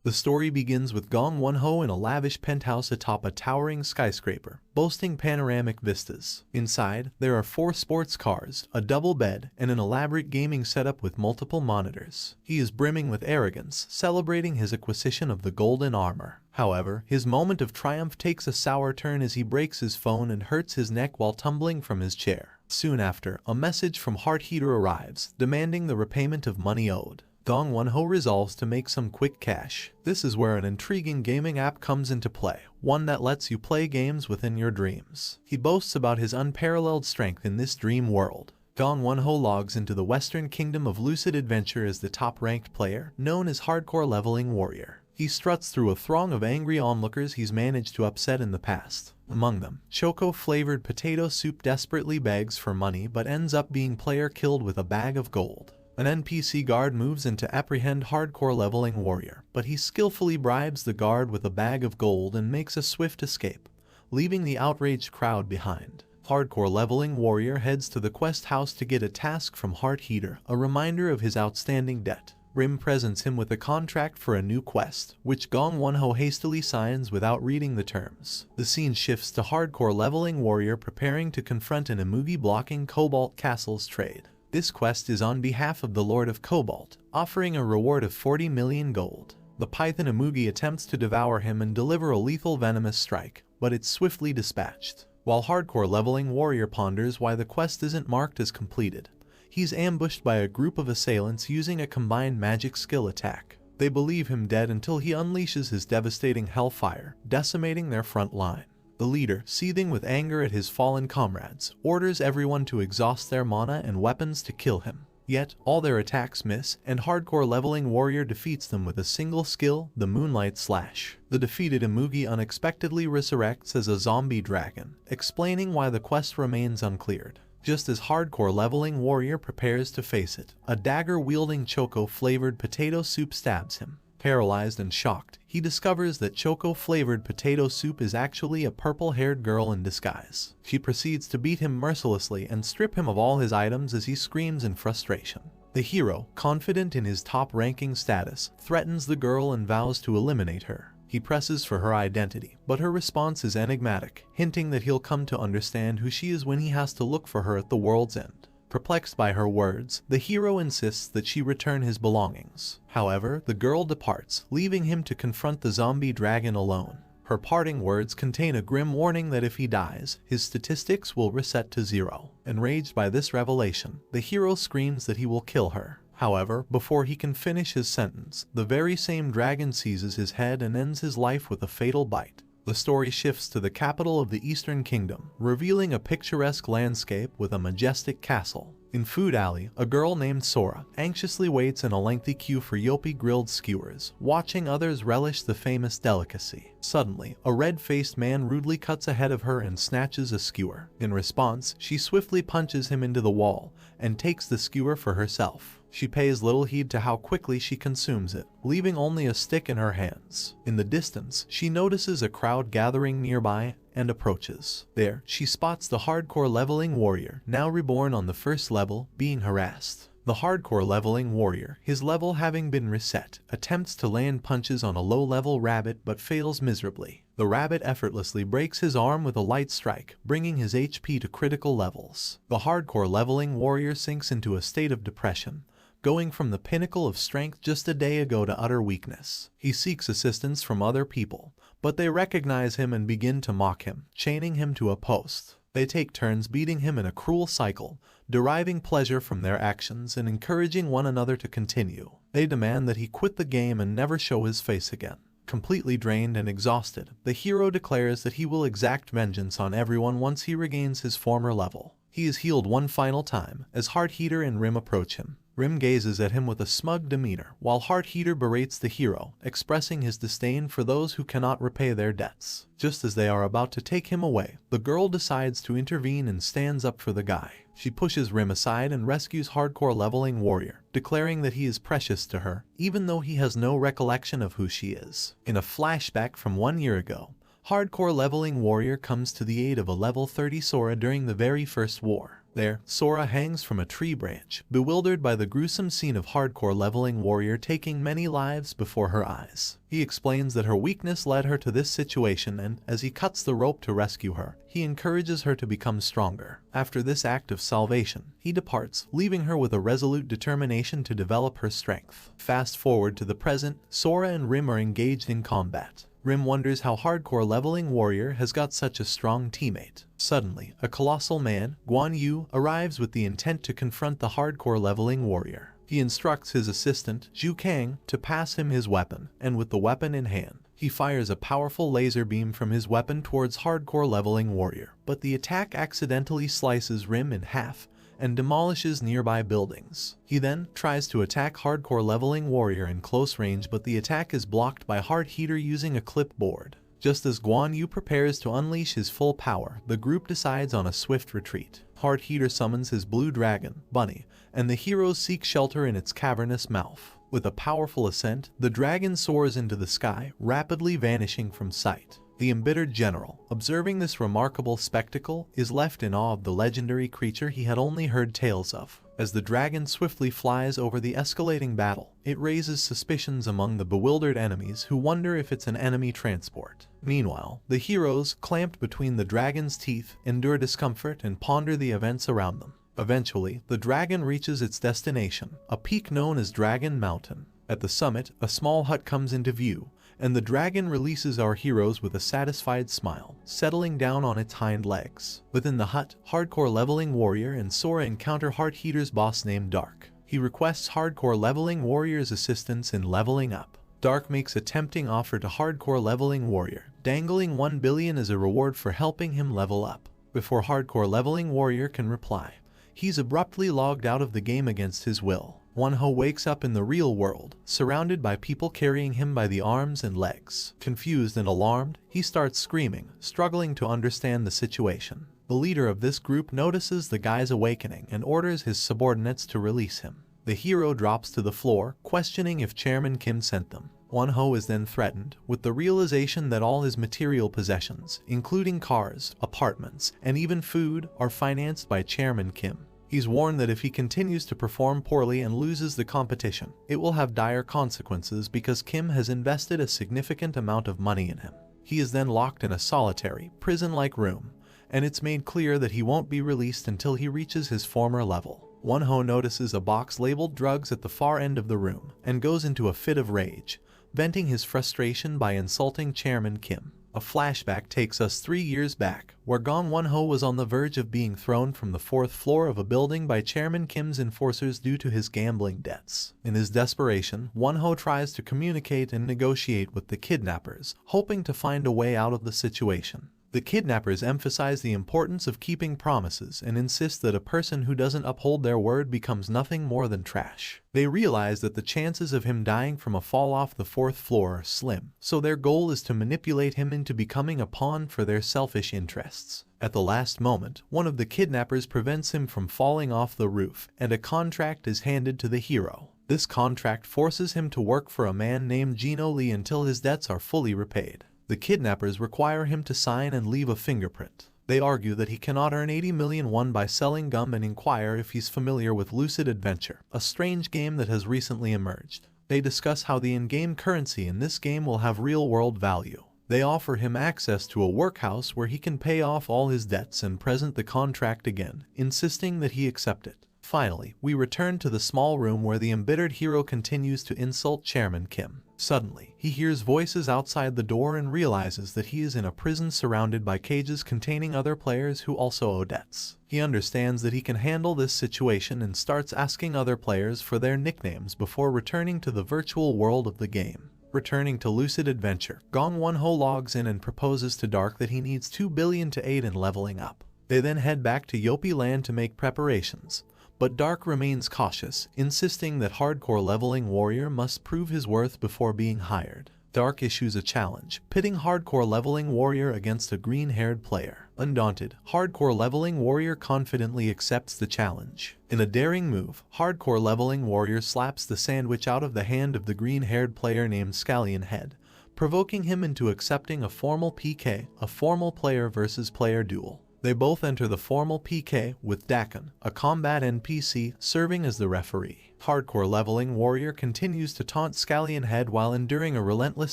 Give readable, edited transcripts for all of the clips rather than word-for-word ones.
The story begins with Gong Won-ho in a lavish penthouse atop a towering skyscraper, boasting panoramic vistas. Inside, there are 4 sports cars, a double bed, and an elaborate gaming setup with multiple monitors. He is brimming with arrogance, celebrating his acquisition of the golden armor. However, his moment of triumph takes a sour turn as he breaks his phone and hurts his neck while tumbling from his chair. Soon after, a message from Heart Heater arrives, demanding the repayment of money owed. Gong Won-ho resolves to make some quick cash. This is where an intriguing gaming app comes into play, one that lets you play games within your dreams. He boasts about his unparalleled strength in this dream world. Gong Won-ho logs into the Western Kingdom of Lucid Adventure as the top-ranked player, known as Hardcore Leveling Warrior. He struts through a throng of angry onlookers he's managed to upset in the past. Among them, choco-flavored potato soup desperately begs for money but ends up being player killed with a bag of gold. An NPC guard moves in to apprehend Hardcore Leveling Warrior, but he skillfully bribes the guard with a bag of gold and makes a swift escape, leaving the outraged crowd behind. Hardcore Leveling Warrior heads to the quest house to get a task from Heart Heater, a reminder of his outstanding debt. Rim presents him with a contract for a new quest, which Gong Won-ho hastily signs without reading the terms. The scene shifts to Hardcore Leveling Warrior preparing to confront an Imugi blocking Cobalt Castle's trade. This quest is on behalf of the Lord of Cobalt, offering a reward of 40 million gold. The Python Imugi attempts to devour him and deliver a lethal venomous strike, but it's swiftly dispatched. While Hardcore Leveling Warrior ponders why the quest isn't marked as completed, he's ambushed by a group of assailants using a combined magic skill attack. They believe him dead until he unleashes his devastating hellfire, decimating their front line. The leader, seething with anger at his fallen comrades, orders everyone to exhaust their mana and weapons to kill him. Yet, all their attacks miss, and Hardcore Leveling Warrior defeats them with a single skill, the Moonlight Slash. The defeated Imugi unexpectedly resurrects as a zombie dragon, explaining why the quest remains uncleared. Just as Hardcore Leveling Warrior prepares to face it, a dagger-wielding choco-flavored potato soup stabs him. Paralyzed and shocked, he discovers that choco-flavored potato soup is actually a purple-haired girl in disguise. She proceeds to beat him mercilessly and strip him of all his items as he screams in frustration. The hero, confident in his top-ranking status, threatens the girl and vows to eliminate her. He presses for her identity, but her response is enigmatic, hinting that he'll come to understand who she is when he has to look for her at the world's end. Perplexed by her words, the hero insists that she return his belongings. However, the girl departs, leaving him to confront the zombie dragon alone. Her parting words contain a grim warning that if he dies, his statistics will reset to 0. Enraged by this revelation, the hero screams that he will kill her. However, before he can finish his sentence, the very same dragon seizes his head and ends his life with a fatal bite. The story shifts to the capital of the Eastern Kingdom, revealing a picturesque landscape with a majestic castle. In Food Alley, a girl named Sora anxiously waits in a lengthy queue for Yopi grilled skewers, watching others relish the famous delicacy. Suddenly, a red-faced man rudely cuts ahead of her and snatches a skewer. In response, she swiftly punches him into the wall and takes the skewer for herself. She pays little heed to how quickly she consumes it, leaving only a stick in her hands. In the distance, she notices a crowd gathering nearby and approaches. There, she spots the Hardcore Leveling Warrior, now reborn on the first level, being harassed. The Hardcore Leveling Warrior, his level having been reset, attempts to land punches on a low-level rabbit but fails miserably. The rabbit effortlessly breaks his arm with a light strike, bringing his HP to critical levels. The Hardcore Leveling Warrior sinks into a state of depression, going from the pinnacle of strength just a day ago to utter weakness. He seeks assistance from other people, but they recognize him and begin to mock him, chaining him to a post. They take turns beating him in a cruel cycle, deriving pleasure from their actions and encouraging one another to continue. They demand that he quit the game and never show his face again. Completely drained and exhausted, the hero declares that he will exact vengeance on everyone once he regains his former level. He is healed one final time, as Heart Heater and Rim approach him. Rim gazes at him with a smug demeanor, while Heart Heater berates the hero, expressing his disdain for those who cannot repay their debts. Just as they are about to take him away, the girl decides to intervene and stands up for the guy. She pushes Rim aside and rescues Hardcore Leveling Warrior, declaring that he is precious to her, even though he has no recollection of who she is. In a flashback from 1 year ago, Hardcore Leveling Warrior comes to the aid of a level 30 Sora during the very first war. There, Sora hangs from a tree branch, bewildered by the gruesome scene of hardcore leveling warrior taking many lives before her eyes. He explains that her weakness led her to this situation, and as he cuts the rope to rescue her, he encourages her to become stronger. After this act of salvation, he departs, leaving her with a resolute determination to develop her strength. Fast forward to the present, Sora and Rim are engaged in combat. Rim wonders how hardcore leveling warrior has got such a strong teammate. Suddenly, a colossal man, Guan Yu, arrives with the intent to confront the hardcore leveling warrior. He instructs his assistant, Zhu Kang, to pass him his weapon, and with the weapon in hand, he fires a powerful laser beam from his weapon towards hardcore leveling warrior. But the attack accidentally slices Rim in half and demolishes nearby buildings. He then tries to attack hardcore leveling warrior in close range, but the attack is blocked by Hard Heater using a clipboard. Just as Guan Yu prepares to unleash his full power, the group decides on a swift retreat. Hard Heater summons his blue dragon, Bunny, and the heroes seek shelter in its cavernous mouth. With a powerful ascent, the dragon soars into the sky, rapidly vanishing from sight. The embittered general, observing this remarkable spectacle, is left in awe of the legendary creature he had only heard tales of. As the dragon swiftly flies over the escalating battle, it raises suspicions among the bewildered enemies who wonder if it's an enemy transport. Meanwhile, the heroes, clamped between the dragon's teeth, endure discomfort and ponder the events around them. Eventually, the dragon reaches its destination, a peak known as Dragon Mountain. At the summit, a small hut comes into view, and the dragon releases our heroes with a satisfied smile, settling down on its hind legs. Within the hut, hardcore leveling warrior and Sora encounter Hard Heater's boss named Dark. He requests hardcore leveling warrior's assistance in leveling up. Dark makes a tempting offer to hardcore leveling warrior, dangling 1 billion as a reward for helping him level up. Before hardcore leveling warrior can reply, he's abruptly logged out of the game against his will. Wonho wakes up in the real world, surrounded by people carrying him by the arms and legs. Confused and alarmed, he starts screaming, struggling to understand the situation. The leader of this group notices the guy's awakening and orders his subordinates to release him. The hero drops to the floor, questioning if Chairman Kim sent them. Wonho is then threatened with the realization that all his material possessions, including cars, apartments, and even food, are financed by Chairman Kim. He's warned that if he continues to perform poorly and loses the competition, it will have dire consequences because Kim has invested a significant amount of money in him. He is then locked in a solitary, prison-like room, and it's made clear that he won't be released until he reaches his former level. Wonho notices a box labeled drugs at the far end of the room and goes into a fit of rage, venting his frustration by insulting Chairman Kim. A flashback takes us 3 years back, where Gong Wonho was on the verge of being thrown from the 4th floor of a building by Chairman Kim's enforcers due to his gambling debts. In his desperation, Wonho tries to communicate and negotiate with the kidnappers, hoping to find a way out of the situation. The kidnappers emphasize the importance of keeping promises and insist that a person who doesn't uphold their word becomes nothing more than trash. They realize that the chances of him dying from a fall off the 4th floor are slim, so their goal is to manipulate him into becoming a pawn for their selfish interests. At the last moment, one of the kidnappers prevents him from falling off the roof, and a contract is handed to the hero. This contract forces him to work for a man named Gino Lee until his debts are fully repaid. The kidnappers require him to sign and leave a fingerprint. They argue that he cannot earn 80 million won by selling gum and inquire if he's familiar with Lucid Adventure, a strange game that has recently emerged. They discuss how the in-game currency in this game will have real-world value. They offer him access to a workhouse where he can pay off all his debts and present the contract again, insisting that he accept it. Finally, we return to the small room where the embittered hero continues to insult Chairman Kim. Suddenly, he hears voices outside the door and realizes that he is in a prison surrounded by cages containing other players who also owe debts. He understands that he can handle this situation and starts asking other players for their nicknames before returning to the virtual world of the game. Returning to Lucid Adventure, Gong Wonho logs in and proposes to Dark that he needs 2 billion to aid in leveling up. They then head back to Yopi Land to make preparations. But Dark remains cautious, insisting that hardcore leveling warrior must prove his worth before being hired. Dark issues a challenge, pitting hardcore leveling warrior against a green-haired player. Undaunted, hardcore leveling warrior confidently accepts the challenge. In a daring move, hardcore leveling warrior slaps the sandwich out of the hand of the green-haired player named Scallion Head, provoking him into accepting a formal PK, a formal player versus player duel. They both enter the formal PK with Dakan, a combat NPC, serving as the referee. Hardcore Leveling Warrior continues to taunt Scallion Head while enduring a relentless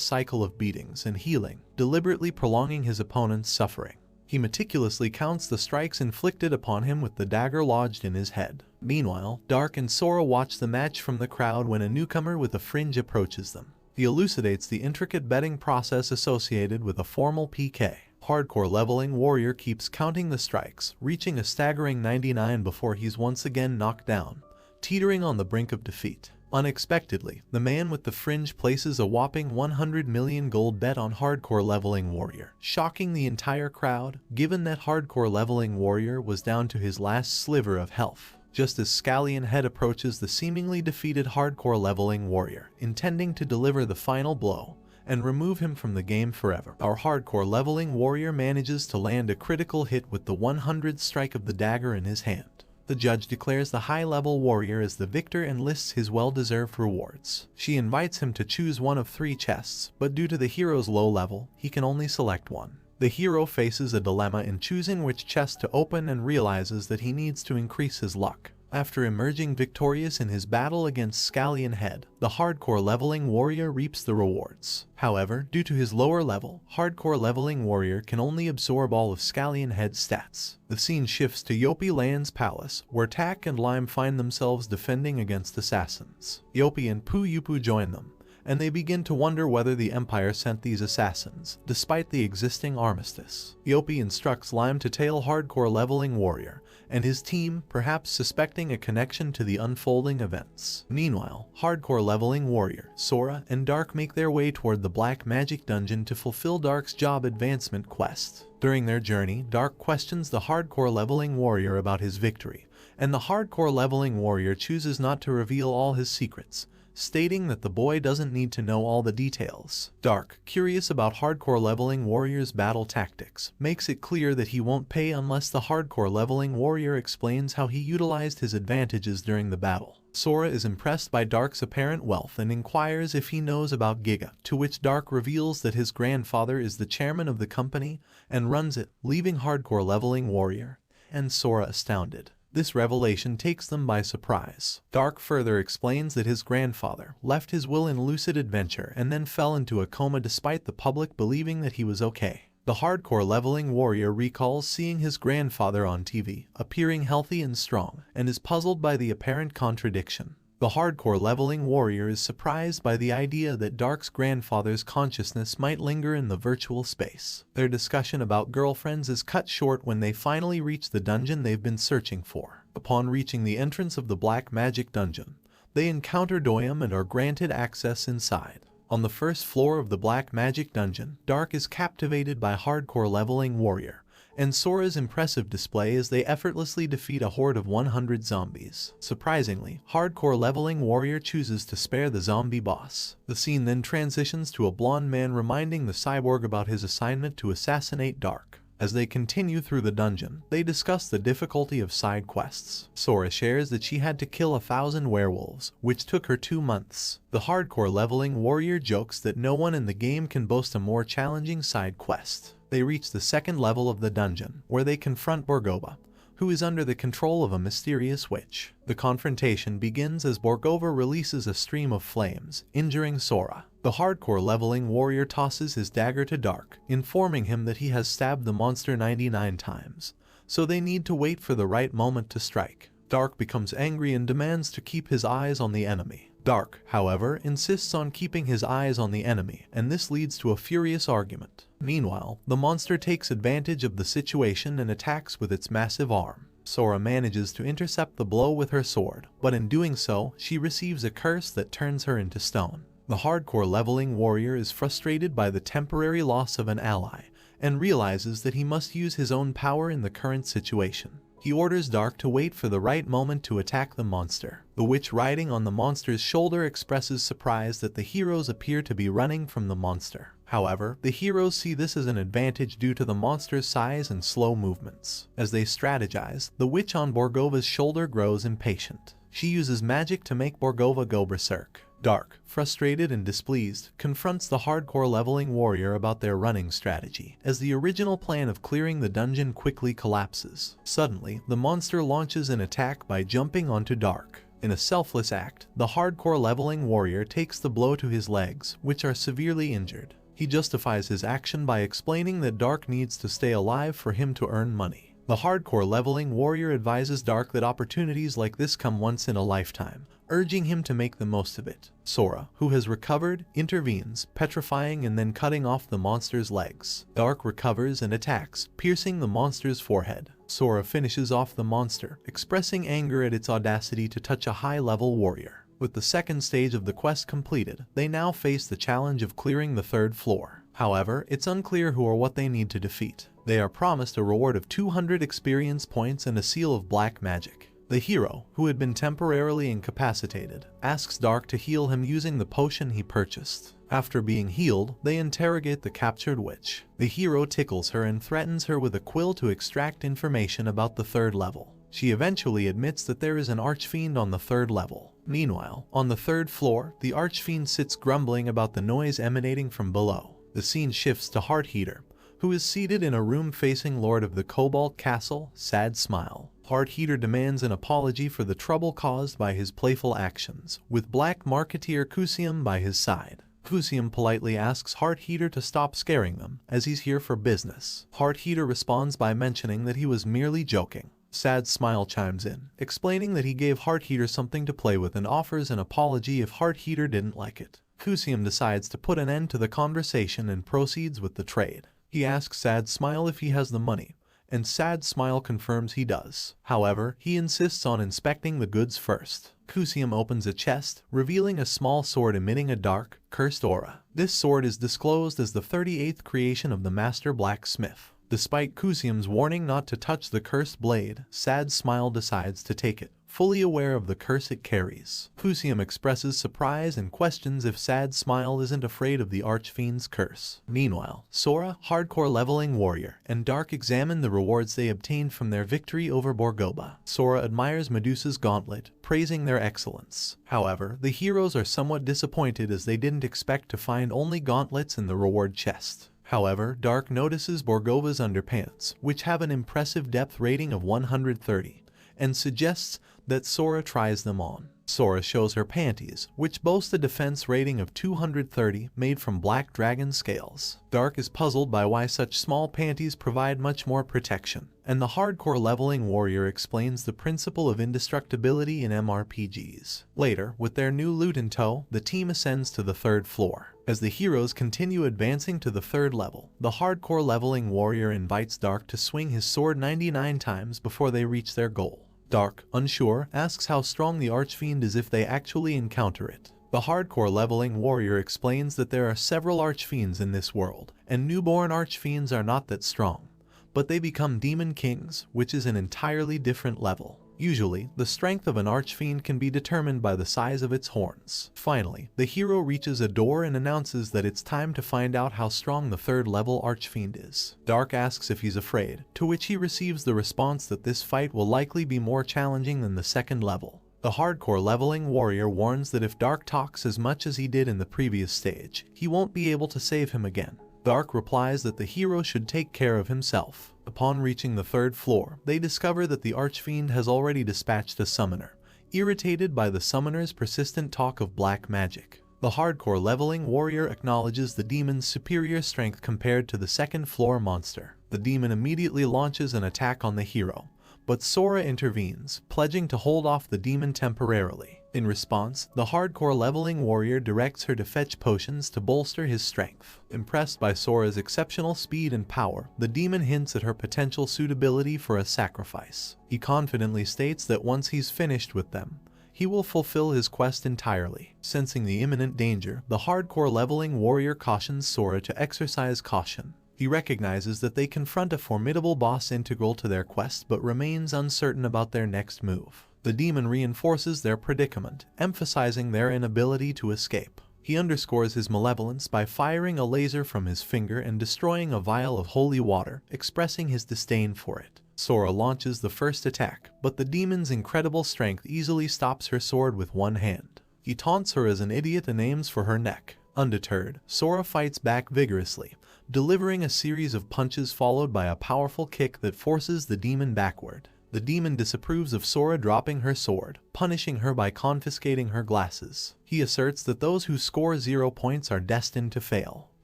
cycle of beatings and healing, deliberately prolonging his opponent's suffering. He meticulously counts the strikes inflicted upon him with the dagger lodged in his head. Meanwhile, Dark and Sora watch the match from the crowd when a newcomer with a fringe approaches them. He elucidates the intricate betting process associated with a formal PK. Hardcore Leveling Warrior keeps counting the strikes, reaching a staggering 99 before he's once again knocked down, teetering on the brink of defeat. Unexpectedly, the man with the fringe places a whopping 100 million gold bet on Hardcore Leveling Warrior, shocking the entire crowd, given that Hardcore Leveling Warrior was down to his last sliver of health. Just as Scallion Head approaches the seemingly defeated Hardcore Leveling Warrior, intending to deliver the final blow and remove him from the game forever, our Hardcore Leveling Warrior manages to land a critical hit with the 100th strike of the dagger in his hand. The judge declares the high-level warrior as the victor and lists his well-deserved rewards. She invites him to choose one of 3 chests, but due to the hero's low level, he can only select one. The hero faces a dilemma in choosing which chest to open and realizes that he needs to increase his luck. After emerging victorious in his battle against Scallion Head, the Hardcore Leveling Warrior reaps the rewards. However, due to his lower level, Hardcore Leveling Warrior can only absorb all of Scallion Head's stats. The scene shifts to Yopi Land's palace, where Tak and Lime find themselves defending against assassins. Yopi and Puyupu join them, and they begin to wonder whether the Empire sent these assassins, despite the existing armistice. Yopi instructs Lime to tail Hardcore Leveling Warrior and his team, perhaps suspecting a connection to the unfolding events. Meanwhile, Hardcore Leveling Warrior, Sora, and Dark make their way toward the Black Magic Dungeon to fulfill Dark's job advancement quest. During their journey, Dark questions the Hardcore Leveling Warrior about his victory, and the Hardcore Leveling Warrior chooses not to reveal all his secrets, stating that the boy doesn't need to know all the details. Dark, curious about Hardcore Leveling Warrior's battle tactics, makes it clear that he won't pay unless the Hardcore Leveling Warrior explains how he utilized his advantages during the battle. Sora is impressed by Dark's apparent wealth and inquires if he knows about Giga, to which Dark reveals that his grandfather is the chairman of the company and runs it, leaving Hardcore Leveling Warrior and Sora astounded. This revelation takes them by surprise. Dark further explains that his grandfather left his will in Lucid Adventure and then fell into a coma despite the public believing that he was okay. The Hardcore Leveling Warrior recalls seeing his grandfather on TV, appearing healthy and strong, and is puzzled by the apparent contradiction. The Hardcore Leveling Warrior is surprised by the idea that Dark's grandfather's consciousness might linger in the virtual space. Their discussion about girlfriends is cut short when they finally reach the dungeon they've been searching for. Upon reaching the entrance of the Black Magic Dungeon, they encounter Doyum and are granted access inside. On the first floor of the Black Magic Dungeon, Dark is captivated by Hardcore Leveling Warrior and Sora's impressive display as they effortlessly defeat a horde of 100 zombies. Surprisingly, Hardcore Leveling Warrior chooses to spare the zombie boss. The scene then transitions to a blonde man reminding the cyborg about his assignment to assassinate Dark. As they continue through the dungeon, they discuss the difficulty of side quests. Sora shares that she had to kill 1,000 werewolves, which took her 2 months. The Hardcore Leveling Warrior jokes that no one in the game can boast a more challenging side quest. They reach the second level of the dungeon, where they confront Borgova, who is under the control of a mysterious witch. The confrontation begins as Borgova releases a stream of flames, injuring Sora. The Hardcore Leveling Warrior tosses his dagger to Dark, informing him that he has stabbed the monster 99 times, so they need to wait for the right moment to strike. Dark becomes angry and demands to keep his eyes on the enemy. Dark, however, insists on keeping his eyes on the enemy, and this leads to a furious argument. Meanwhile, the monster takes advantage of the situation and attacks with its massive arm. Sora manages to intercept the blow with her sword, but in doing so, she receives a curse that turns her into stone. The Hardcore Leveling Warrior is frustrated by the temporary loss of an ally, and realizes that he must use his own power in the current situation. He orders Dark to wait for the right moment to attack the monster. The witch riding on the monster's shoulder expresses surprise that the heroes appear to be running from the monster. However, the heroes see this as an advantage due to the monster's size and slow movements. As they strategize, the witch on Borgova's shoulder grows impatient. She uses magic to make Borgova go berserk. Dark, frustrated and displeased, confronts the hardcore leveling warrior about their running strategy, as the original plan of clearing the dungeon quickly collapses. Suddenly, the monster launches an attack by jumping onto Dark. In a selfless act, the hardcore leveling warrior takes the blow to his legs, which are severely injured. He justifies his action by explaining that Dark needs to stay alive for him to earn money. The hardcore leveling warrior advises Dark that opportunities like this come once in a lifetime, urging him to make the most of it. Sora, who has recovered, intervenes, petrifying and then cutting off the monster's legs. Dark recovers and attacks, piercing the monster's forehead. Sora finishes off the monster, expressing anger at its audacity to touch a high-level warrior. With the second stage of the quest completed, they now face the challenge of clearing the third floor. However, it's unclear who or what they need to defeat. They are promised a reward of 200 experience points and a seal of black magic. The hero, who had been temporarily incapacitated, asks Dark to heal him using the potion he purchased. After being healed, they interrogate the captured witch. The hero tickles her and threatens her with a quill to extract information about the third level. She eventually admits that there is an archfiend on the third level. Meanwhile, on the third floor, the archfiend sits grumbling about the noise emanating from below. The scene shifts to Hearteater, who is seated in a room facing Lord of the Cobalt Castle, Sad Smile. Hearteater demands an apology for the trouble caused by his playful actions, with black marketeer Kusium by his side. Kusium politely asks Hearteater to stop scaring them, as he's here for business. Hearteater responds by mentioning that he was merely joking. Sad Smile chimes in, explaining that he gave Hearteater something to play with and offers an apology if Hearteater didn't like it. Kusium decides to put an end to the conversation and proceeds with the trade. He asks Sad Smile if he has the money, and Sad Smile confirms he does. However, he insists on inspecting the goods first. Kusium opens a chest, revealing a small sword emitting a dark, cursed aura. This sword is disclosed as the 38th creation of the Master Blacksmith. Despite Kusium's warning not to touch the cursed blade, Sad Smile decides to take it, fully aware of the curse it carries. Kusium expresses surprise and questions if Sad Smile isn't afraid of the Archfiend's curse. Meanwhile, Sora, hardcore leveling warrior, and Dark examine the rewards they obtained from their victory over Borgoba. Sora admires Medusa's gauntlet, praising their excellence. However, the heroes are somewhat disappointed as they didn't expect to find only gauntlets in the reward chest. However, Dark notices Borgova's underpants, which have an impressive depth rating of 130, and suggests that Sora tries them on. Sora shows her panties, which boast a defense rating of 230 made from black dragon scales. Dark is puzzled by why such small panties provide much more protection, and the hardcore leveling warrior explains the principle of indestructibility in MRPGs. Later, with their new loot in tow, the team ascends to the third floor. As the heroes continue advancing to the third level, the hardcore leveling warrior invites Dark to swing his sword 99 times before they reach their goal. Dark, unsure, asks how strong the Archfiend is if they actually encounter it. The hardcore leveling warrior explains that there are several Archfiends in this world, and newborn Archfiends are not that strong, but they become Demon Kings, which is an entirely different level. Usually, the strength of an Archfiend can be determined by the size of its horns. Finally, the hero reaches a door and announces that it's time to find out how strong the third level Archfiend is. Dark asks if he's afraid, to which he receives the response that this fight will likely be more challenging than the second level. The hardcore leveling warrior warns that if Dark talks as much as he did in the previous stage, he won't be able to save him again. Dark replies that the hero should take care of himself. Upon reaching the third floor, they discover that the Archfiend has already dispatched a summoner, irritated by the summoner's persistent talk of black magic. The hardcore leveling warrior acknowledges the demon's superior strength compared to the second floor monster. The demon immediately launches an attack on the hero, but Sora intervenes, pledging to hold off the demon temporarily. In response, the hardcore leveling warrior directs her to fetch potions to bolster his strength. Impressed by Sora's exceptional speed and power, the demon hints at her potential suitability for a sacrifice. He confidently states that once he's finished with them, he will fulfill his quest entirely. Sensing the imminent danger, the hardcore leveling warrior cautions Sora to exercise caution. He recognizes that they confront a formidable boss integral to their quest but remains uncertain about their next move. The demon reinforces their predicament, emphasizing their inability to escape. He underscores his malevolence by firing a laser from his finger and destroying a vial of holy water, expressing his disdain for it. Sora launches the first attack, but the demon's incredible strength easily stops her sword with one hand. He taunts her as an idiot and aims for her neck. Undeterred, Sora fights back vigorously, delivering a series of punches followed by a powerful kick that forces the demon backward. The demon disapproves of Sora dropping her sword, punishing her by confiscating her glasses. He asserts that those who score 0 points are destined to fail.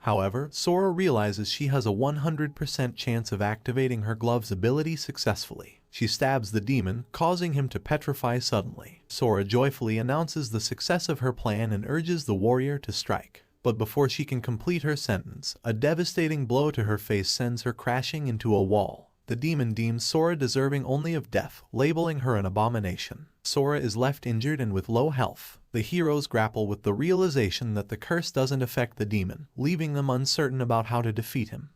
However, Sora realizes she has a 100% chance of activating her glove's ability successfully. She stabs the demon, causing him to petrify suddenly. Sora joyfully announces the success of her plan and urges the warrior to strike. But before she can complete her sentence, a devastating blow to her face sends her crashing into a wall. The demon deems Sora deserving only of death, labeling her an abomination. Sora is left injured and with low health. The heroes grapple with the realization that the curse doesn't affect the demon, leaving them uncertain about how to defeat him.